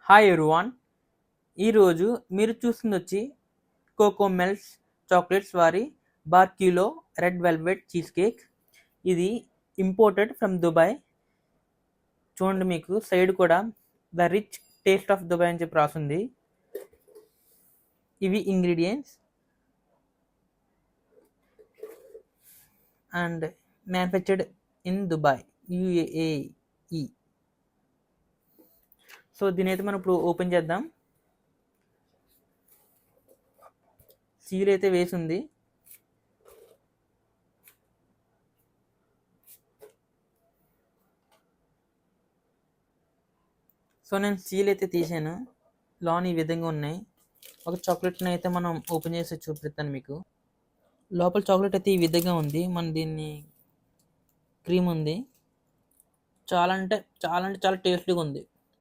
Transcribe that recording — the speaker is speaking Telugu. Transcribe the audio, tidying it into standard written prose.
Hi everyone. ఈరోజు మీరు చూస్తుంది వచ్చి కోకో మెల్స్ చాక్లెట్స్ వారి బార్కీలో రెడ్ వెల్వెట్ చీజ్ కేక్. ఇది ఇంపోర్టెడ్ ఫ్రమ్ దుబాయ్. చూడండి, మీకు సైడ్ కూడా the rich taste of Dubai అని చెప్పి రాసింది. ఇవి ingredients and manufactured in Dubai, UAE. So దీని అయితే మనం ఇప్పుడు ఓపెన్ చేద్దాం. సీల్ అయితే వేసి ఉంది. సో నేను సీల్ అయితే తీసాను. లోన్ ఈ విధంగా ఉన్నాయి. ఒక చాక్లెట్ని అయితే మనం ఓపెన్ చేసి చూపిస్తాను మీకు. లోపల చాక్లెట్ అయితే ఈ విధంగా ఉంది. మన దీన్ని క్రీమ్ ఉంది. చాలా అంటే చాలా టేస్టీగా ఉంది.